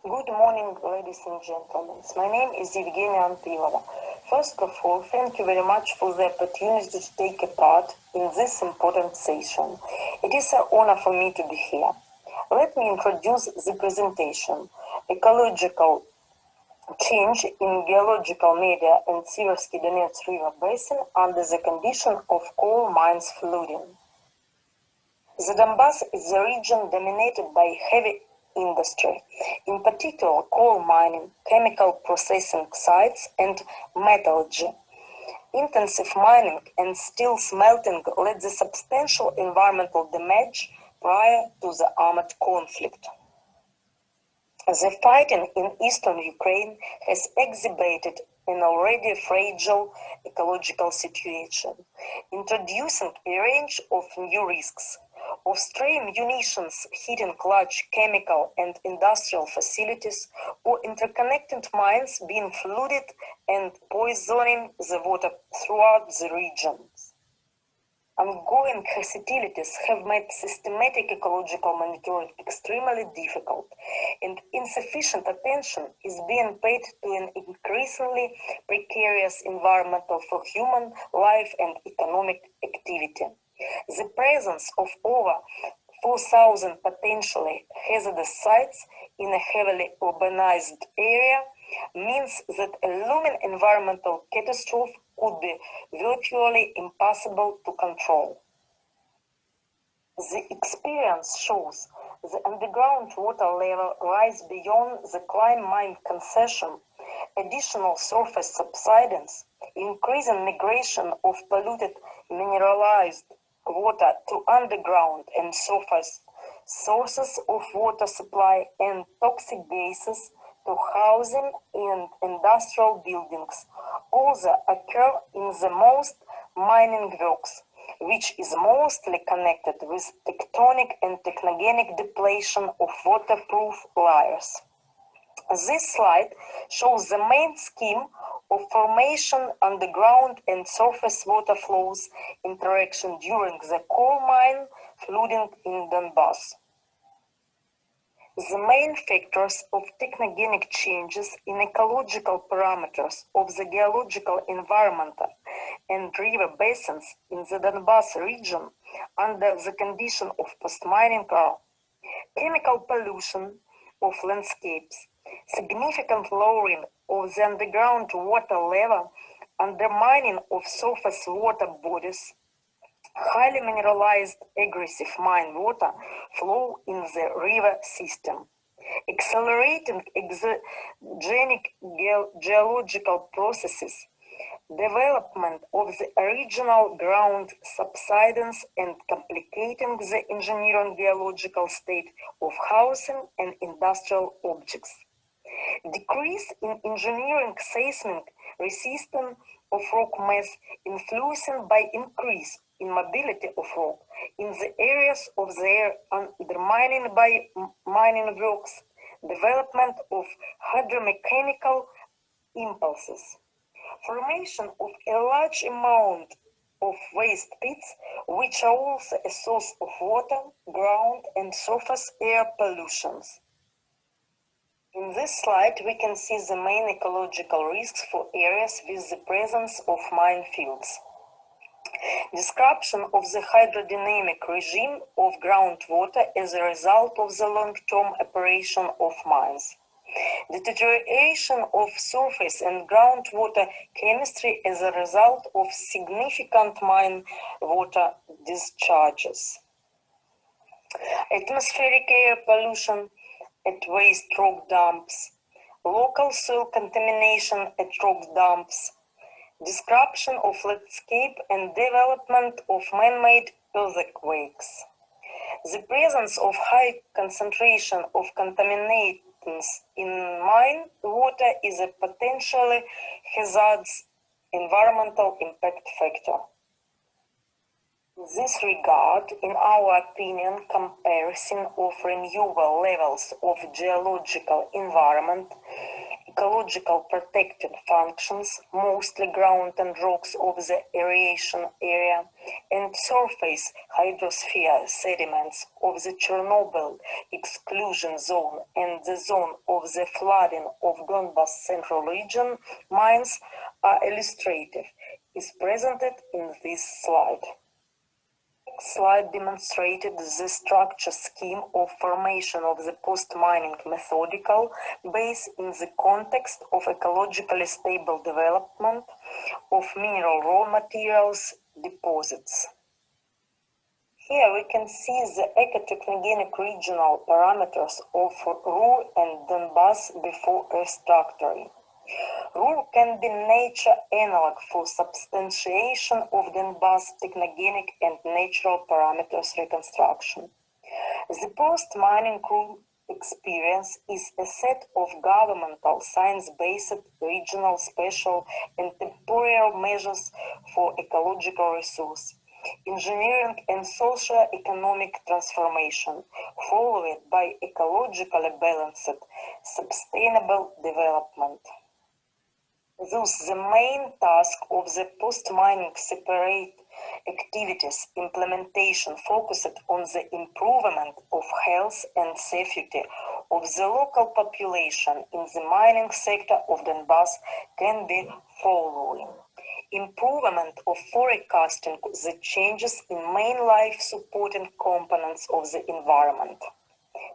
Good morning, ladies and gentlemen. My name is Yevheniia Anpilova. First of all, thank you very much for the opportunity to take a part in this important session. It is an honor for me to be here. Let me introduce the presentation, Ecological Change in Geological Media in Siverskyi Donets River Basin under the condition of coal mines flooding. The Donbass is a region dominated by heavy industry, in particular coal mining, chemical processing sites, and metallurgy. Intensive mining and steel smelting led to substantial environmental damage prior to the armed conflict. The fighting in eastern Ukraine has exacerbated an already fragile ecological situation, introducing a range of new risks, of stray munitions hitting large chemical and industrial facilities, or interconnected mines being flooded and poisoning the water throughout the regions. Ongoing hostilities have made systematic ecological monitoring extremely difficult, and insufficient attention is being paid to an increasingly precarious environment for human life and economic activity. The presence of over 4,000 potentially hazardous sites in a heavily urbanized area means that a looming environmental catastrophe could be virtually impossible to control. The experience shows the underground water level rise beyond the climb mine concession, additional surface subsidence, increasing migration of polluted mineralized water to underground and surface sources of water supply, and toxic gases to housing and industrial buildings also occur in the most mining works, which is mostly connected with tectonic and technogenic depletion of waterproof layers. This slide shows the main scheme of formation, underground and surface water flows interaction during the coal mine flooding in Donbass. The main factors of technogenic changes in ecological parameters of the geological environment and river basins in the Donbass region under the condition of post-mining are chemical pollution of landscapes, significant lowering of the underground water level, undermining of surface water bodies, highly mineralized aggressive mine water flow in the river system, accelerating exogenic geological processes, development of the original ground subsidence, and complicating the engineering geological state of housing and industrial objects. Decrease in engineering seismic resistance of rock mass influenced by increase in mobility of rock in the areas of their undermining by mining works, development of hydromechanical impulses, formation of a large amount of waste pits, which are also a source of water, ground and surface air pollutions. In this slide, we can see the main ecological risks for areas with the presence of minefields. Description of the hydrodynamic regime of groundwater as a result of the long-term operation of mines. Deterioration of surface and groundwater chemistry as a result of significant mine water discharges. Atmospheric air pollution at waste rock dumps, local soil contamination at rock dumps, description of landscape and development of man-made earthquakes. The presence of high concentration of contaminants in mine water is a potentially hazardous environmental impact factor. In this regard, in our opinion, comparison of renewable levels of geological environment, ecological protected functions, mostly ground and rocks of the aeration area, and surface hydrosphere sediments of the Chernobyl exclusion zone and the zone of the flooding of Donbas central region mines are illustrative, is presented in this slide. Slide demonstrated the structure scheme of formation of the post-mining methodical base in the context of ecologically stable development of mineral raw materials deposits. Here we can see the ecotechnogenic regional parameters of Ruhr and Donbas before restructuring. Ruhr can be nature analog for substantiation of Donbas technogenic and natural parameters reconstruction. The post-mining Ruhr experience is a set of governmental science-based regional special and temporal measures for ecological resource, engineering and socio-economic transformation, followed by ecologically balanced, sustainable development. Thus, the main task of the post-mining separate activities implementation focused on the improvement of health and safety of the local population in the mining sector of Donbas can be following. Improvement of forecasting the changes in main life supporting components of the environment.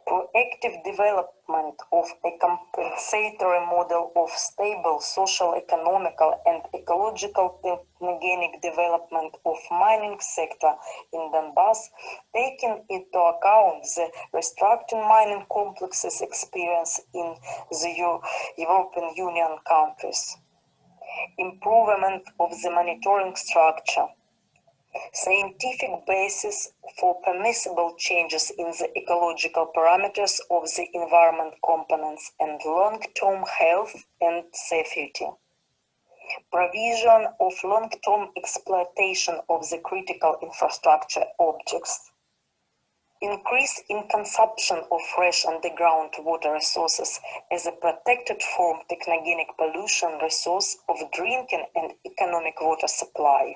Proactive development of a compensatory model of stable social, economical and ecological technogenic development of mining sector in Donbas, taking into account the restructuring mining complexes experience in the European Union countries. Improvement of the monitoring structure. Scientific basis for permissible changes in the ecological parameters of the environment components and long-term health and safety. Provision of long-term exploitation of the critical infrastructure objects. Increase in consumption of fresh underground water resources as a protected from technogenic pollution resource of drinking and economic water supply.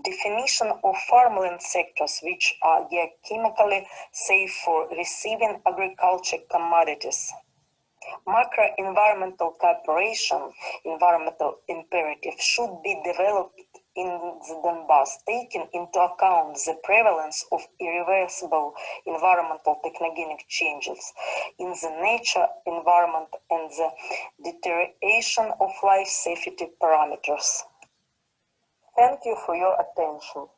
Definition of farmland sectors which are geochemically safe for receiving agriculture commodities. Macro-environmental cooperation, environmental imperative should be developed in the Donbas, taking into account the prevalence of irreversible environmental technogenic changes in the nature environment and the deterioration of life safety parameters. Thank you for your attention.